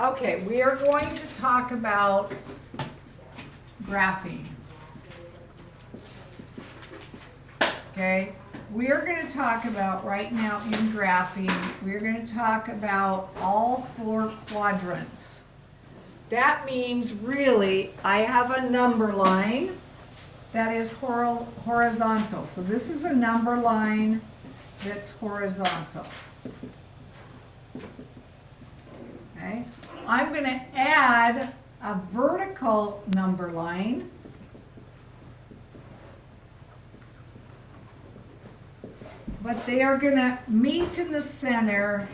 Okay, we are going to talk about graphing. Okay, we are going to talk about right now in graphing, we're going to talk about all four quadrants. That means really I have a number line that is horizontal. So this is a number line that's horizontal. Okay, I'm going to add a vertical number line. But they are going to meet in the center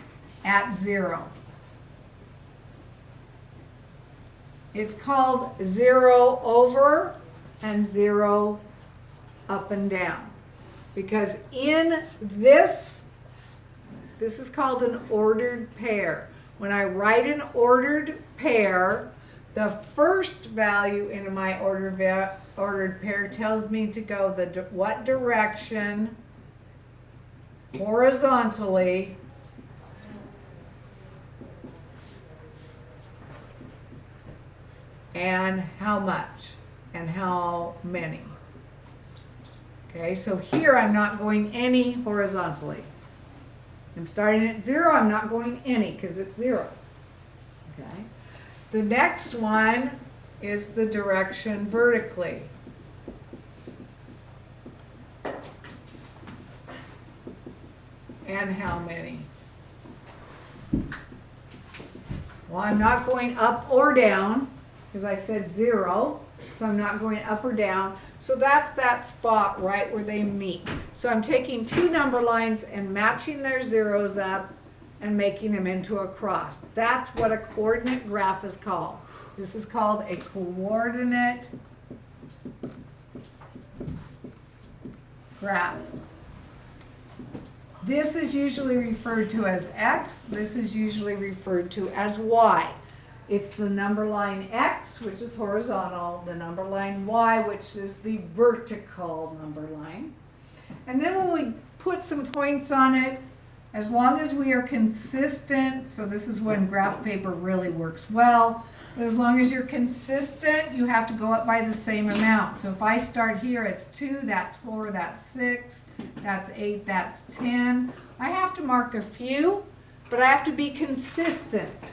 at 0. It's called 0 over and 0 up and down. Because in this is called an ordered pair. When I write an ordered pair, the first value in my ordered pair tells me to go what direction horizontally and how much and how many. Okay, so here I'm not going any horizontally. I'm starting at 0, I'm not going any because it's 0. Okay. The next one is the direction vertically. And how many? Well, I'm not going up or down because I said 0, so I'm not going up or down. So that's that spot right where they meet. So I'm taking two number lines and matching their zeros up and making them into a cross. That's what a coordinate graph is called. This is called a coordinate graph. This is usually referred to as X. This is usually referred to as Y. It's the number line X, which is horizontal, the number line Y, which is the vertical number line. And then when we put some points on it, as long as we are consistent, so this is when graph paper really works well, but as long as you're consistent, you have to go up by the same amount. So if I start here, it's 2, that's 4, that's 6, that's 8, that's 10. I have to mark a few, but I have to be consistent.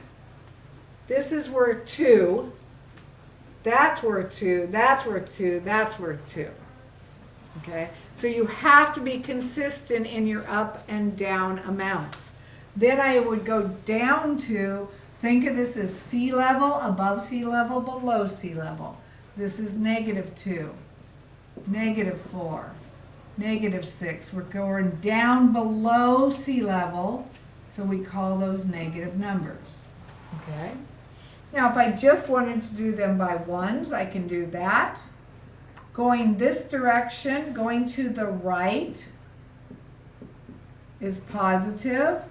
This is worth 2, that's worth 2, that's worth 2, that's worth 2. Okay, so you have to be consistent in your up and down amounts. Then I would go down to, think of this as sea level, above sea level, below sea level. This is -2, -4, -6. We're going down below sea level, so we call those negative numbers. Okay. Now, if I just wanted to do them by ones, I can do that. Going this direction, going to the right is positive.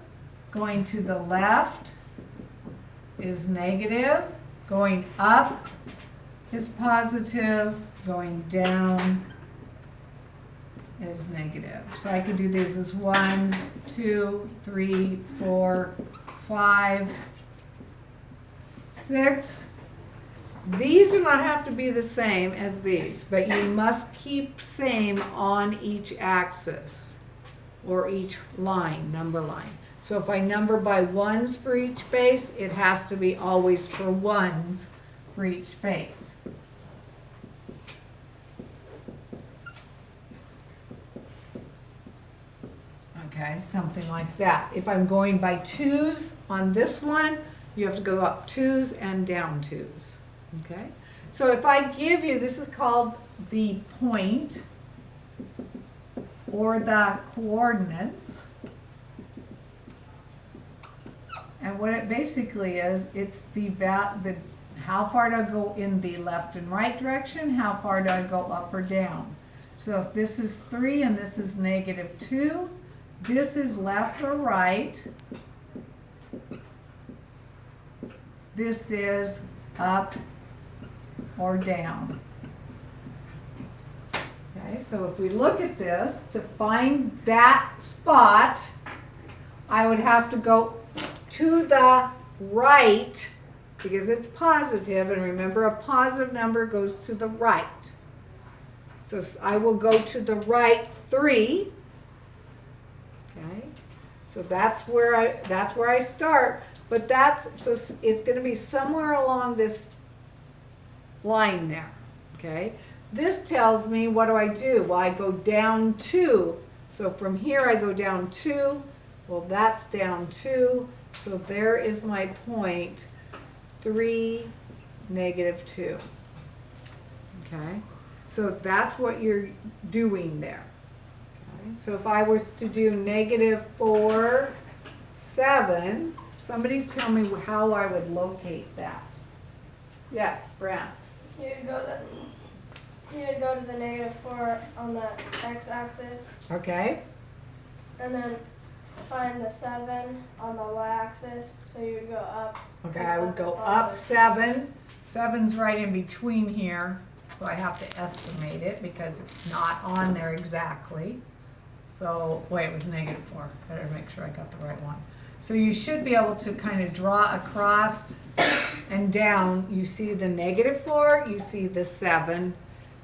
Going to the left is negative. Going up is positive. Going down is negative. So I could do these as 1, 2, 3, 4, 5, 6. These do not have to be the same as these, but you must keep same on each axis or each line, number line. So if I number by ones for each base, it has to be always for ones for each base. Okay, something like that. If I'm going by 2s on this one, you have to go up 2s and down 2s. Okay, so if I give you, this is called the point or the coordinates. And what it basically is, it's the how far do I go in the left and right direction, how far do I go up or down. So if this is 3 and this is -2, this is left or right. This is up or down. Okay, so if we look at this, to find that spot, I would have to go to the right because it's positive, and remember a positive number goes to the right. So I will go to the right 3. Okay, so that's where I start. But it's going to be somewhere along this line there. Okay, this tells me what do? Well, I go down 2. So from here I go down 2. Well, that's down 2. So there is my point, 3, -2. Okay, so that's what you're doing there. Okay? So if I was to do -4, 7, somebody tell me how I would locate that. Yes, Brad. You'd go to the -4 on the x-axis, Okay. and then find the 7 on the y-axis. So you'd go up. Okay, I would go up 7. 7's right in between here, so I have to estimate it because it's not on there exactly. So, wait, it was -4. Better make sure I got the right one. So you should be able to kind of draw across and down. You see the -4, you see the 7,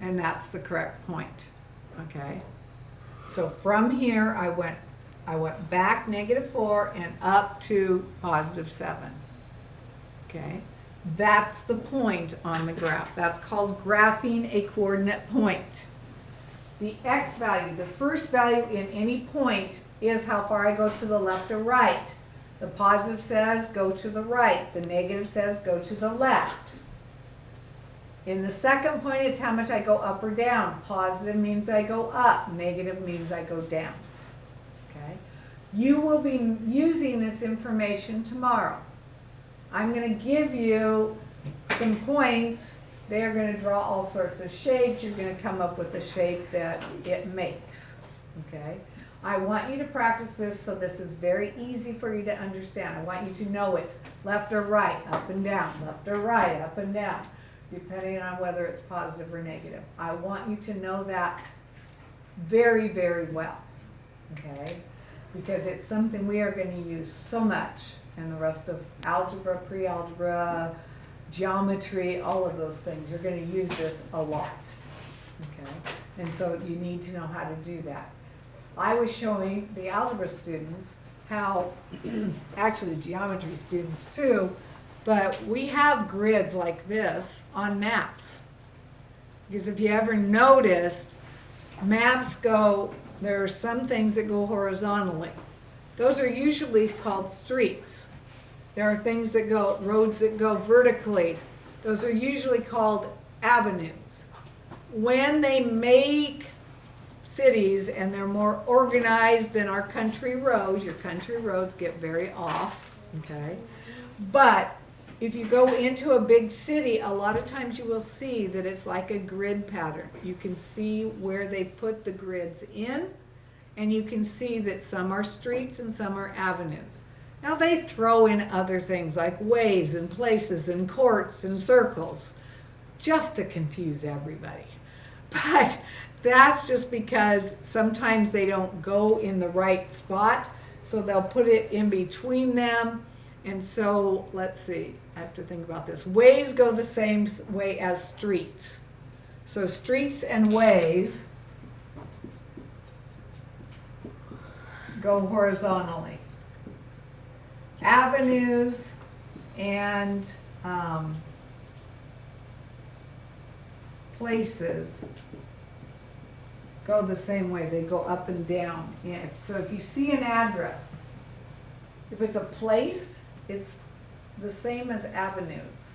and that's the correct point. Okay. So from here, I went back -4 and up to +7. Okay. That's the point on the graph. That's called graphing a coordinate point. The x value, the first value in any point, is how far I go to the left or right. The positive says go to the right. The negative says go to the left. In the second point, it's how much I go up or down. Positive means I go up. Negative means I go down. Okay? You will be using this information tomorrow. I'm going to give you some points. They are going to draw all sorts of shapes. You're going to come up with the shape that it makes. Okay? I want you to practice this so this is very easy for you to understand. I want you to know it's left or right, up and down, left or right, up and down, depending on whether it's positive or negative. I want you to know that very, very well, okay? Because it's something we are going to use so much in the rest of algebra, pre-algebra, geometry, all of those things. You're going to use this a lot, okay? And so you need to know how to do that. I was showing the algebra students how, actually geometry students too, but we have grids like this on maps. Because if you ever noticed, maps there are some things that go horizontally. Those are usually called streets. There are roads that go vertically. Those are usually called avenues. When they make cities and they're more organized than our country roads, your country roads get very off, okay? But if you go into a big city, a lot of times you will see that it's like a grid pattern. You can see where they put the grids in, and you can see that some are streets and some are avenues. Now they throw in other things like ways and places and courts and circles just to confuse everybody. But that's just because sometimes they don't go in the right spot, so they'll put it in between them. And so, let's see, I have to think about this. Ways go the same way as streets. So streets and ways go horizontally. Avenues and places go the same way. They go up and down. Yeah. So if you see an address, if it's a place, it's the same as avenues.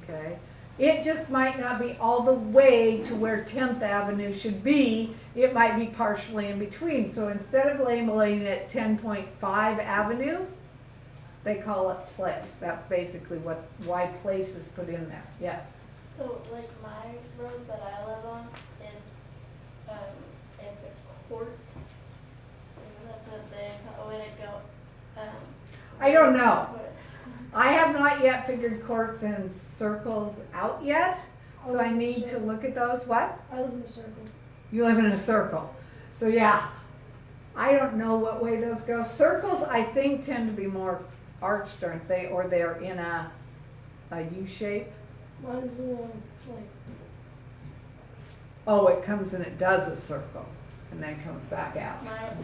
Okay? It just might not be all the way to where 10th Avenue should be. It might be partially in between. So instead of labeling it 10.5 Avenue, they call it place. That's basically why place is put in there. Yes? So, like, my road that I live on is, it's a court. That's what they call it. I don't know. I have not yet figured courts and circles out yet, so I need to look at those. What? I live in a circle. You live in a circle. So yeah, I don't know what way those go. Circles, I think, tend to be more arched, aren't they? Or they're in a a U shape? Mine's like, Oh, it comes and it does a circle and then comes back out.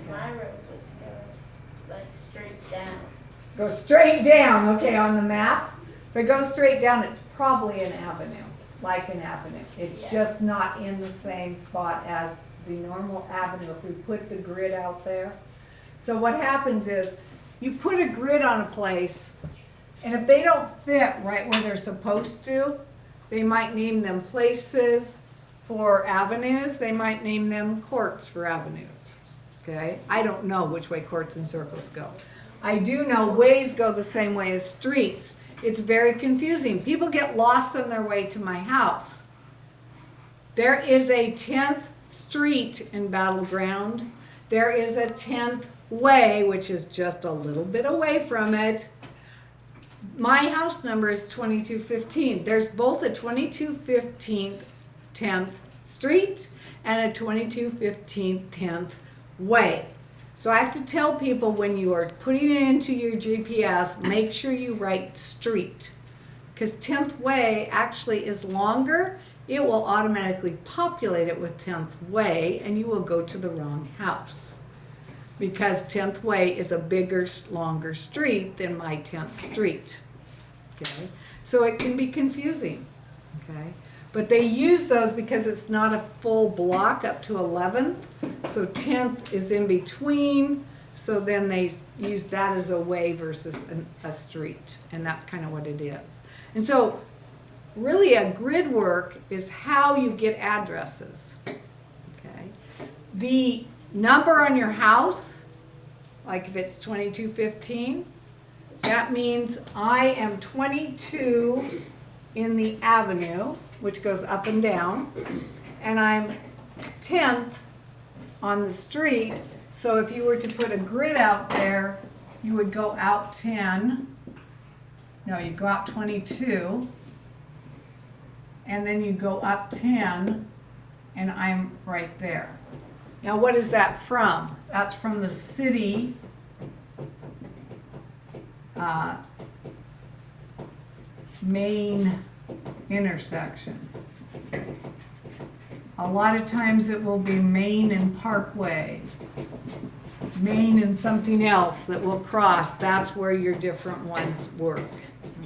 my road just goes like straight down. Go straight down, okay, on the map. If it goes straight down, it's probably an avenue, like an avenue. It's Yeah. just not in the same spot as the normal avenue if we put the grid out there. So what happens is you put a grid on a place, and if they don't fit right where they're supposed to, they might name them places for avenues, they might name them courts for avenues. Okay? I don't know which way courts and circles go. I do know ways go the same way as streets. It's very confusing. People get lost on their way to my house. There is a 10th street in Battleground. There is a 10th way, which is just a little bit away from it. My house number is 2215. There's both a 2215 10th street and a 2215 10th way. So I have to tell people when you are putting it into your GPS, make sure you write street. Because 10th way actually is longer. It will automatically populate it with 10th way and you will go to the wrong house. Because 10th way is a bigger, longer street than my 10th street. Okay? So it can be confusing. Okay? But they use those because it's not a full block up to 11th. So 10th is in between. So then they use that as a way versus a street. And that's kind of what it is. And so really a grid work is how you get addresses. Okay? The number on your house, like if it's 2215, that means I am 22 in the avenue, which goes up and down, and I'm 10th on the street. So if you were to put a grid out there, you would go out 10, no, you go out 22, and then you go up 10, and I'm right there. Now what is that from? That's from the city main intersection. A lot of times it will be Main and Parkway, Main and something else that will cross. That's where your different ones work.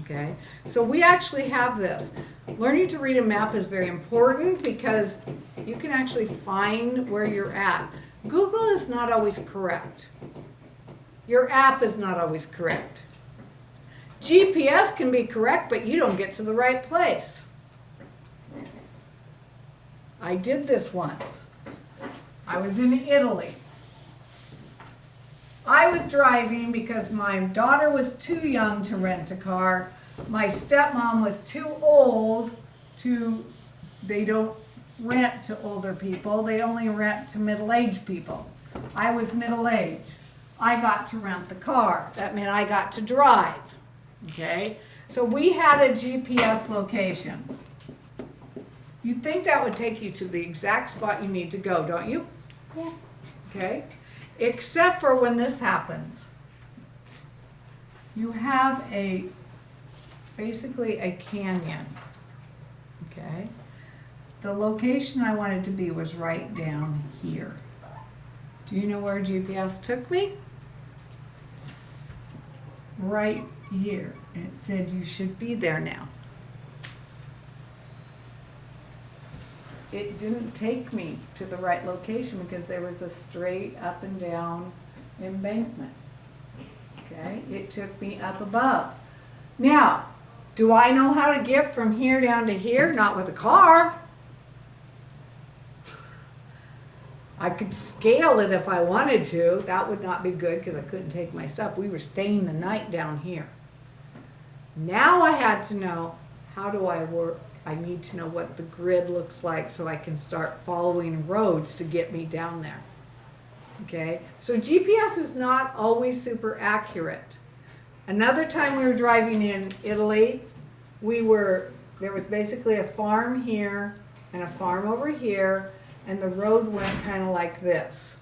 Okay, so we actually have this. Learning to read a map is very important because you can actually find where you're at. Google is not always correct. Your app is not always correct. GPS can be correct, but you don't get to the right place. I did this once. I was in Italy. I was driving because my daughter was too young to rent a car. My stepmom was too old to, they don't rent to older people. They only rent to middle-aged people. I was middle-aged. I got to rent the car. That meant I got to drive. Okay? So we had a GPS location. You'd think that would take you to the exact spot you need to go, don't you? Yeah. Okay? Except for when this happens. You have basically a canyon. Okay? The location I wanted to be was right down here. Do you know where GPS took me? Right here. And it said you should be there now. It didn't take me to the right location because there was a straight up and down embankment. Okay, it took me up above. Now, do I know how to get from here down to here? Not with a car. I could scale it if I wanted to. That would not be good because I couldn't take my stuff. We were staying the night down here. Now I had to know, how do I work? I need to know what the grid looks like so I can start following roads to get me down there. Okay, so GPS is not always super accurate. Another time we were driving in Italy, there was basically a farm here and a farm over here, and the road went kind of like this.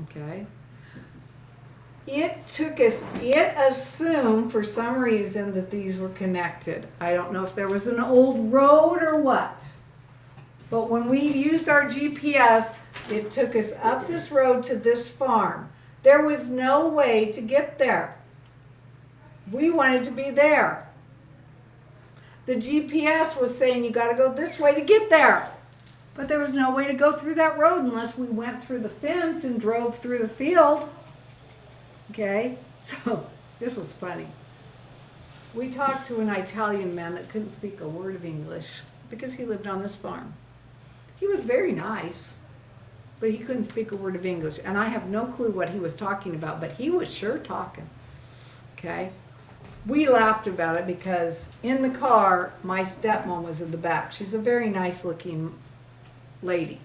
Okay, it assumed for some reason that these were connected. I don't know if there was an old road or what. But when we used our GPS, it took us up this road to this farm. There was no way to get there. We wanted to be there. The GPS was saying you got to go this way to get there. But there was no way to go through that road unless we went through the fence and drove through the field. Okay, so this was funny. We talked to an Italian man that couldn't speak a word of English because he lived on this farm. He was very nice, but he couldn't speak a word of English. And I have no clue what he was talking about, but he was sure talking. Okay, we laughed about it because in the car, my stepmom was in the back. She's a very nice looking lady.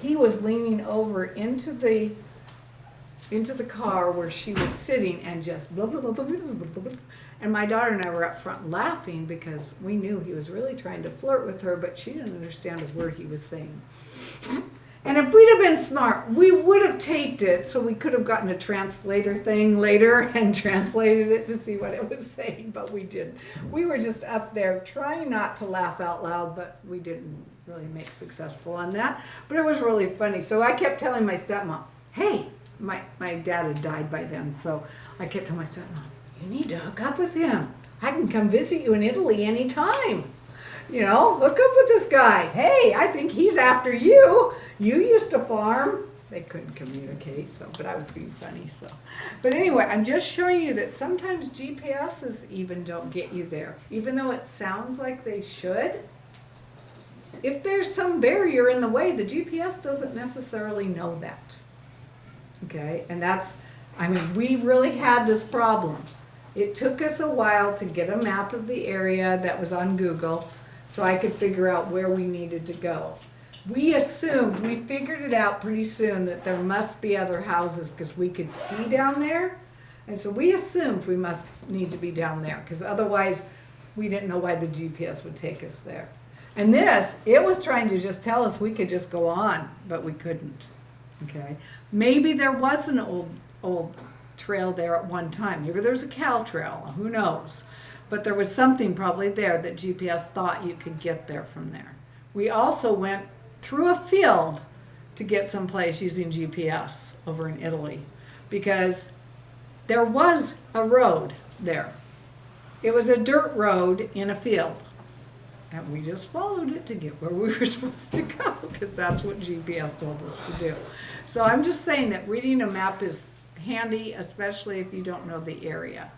He was leaning over into the car where she was sitting and just blah, blah, blah, blah, blah, blah, blah, blah. And my daughter and I were up front laughing because we knew he was really trying to flirt with her, but she didn't understand a word he was saying. And if we'd have been smart, we would have taped it so we could have gotten a translator thing later and translated it to see what it was saying, but we didn't. We were just up there trying not to laugh out loud, but we didn't really make successful on that. But it was really funny. So I kept telling my stepmom, hey, my dad had died by then, so I kept telling my stepmom, you need to hook up with him. I can come visit you in Italy anytime. You know, hook up with this guy. Hey, I think he's after you. You used to farm. They couldn't communicate, so, but I was being funny, so. But anyway, I'm just showing you that sometimes GPSs even don't get you there, even though it sounds like they should. If there's some barrier in the way, the GPS doesn't necessarily know that. Okay, and we really had this problem. It took us a while to get a map of the area that was on Google so I could figure out where we needed to go. We figured it out pretty soon that there must be other houses because we could see down there. And so we assumed we must need to be down there because otherwise we didn't know why the GPS would take us there. And it was trying to just tell us we could just go on, but we couldn't. Okay, maybe there was an old trail there at one time. Maybe there's a cow trail, who knows? But there was something probably there that GPS thought you could get there from there. We also went through a field to get someplace using GPS over in Italy because there was a road there. It was a dirt road in a field. And we just followed it to get where we were supposed to go because that's what GPS told us to do. So I'm just saying that reading a map is handy, especially if you don't know the area.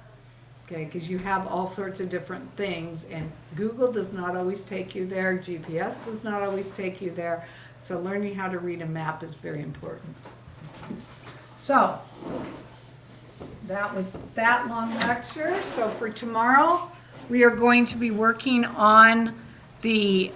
Okay, because you have all sorts of different things, and Google does not always take you there. GPS does not always take you there. So learning how to read a map is very important. So that was that long lecture. So for tomorrow, we are going to be working on the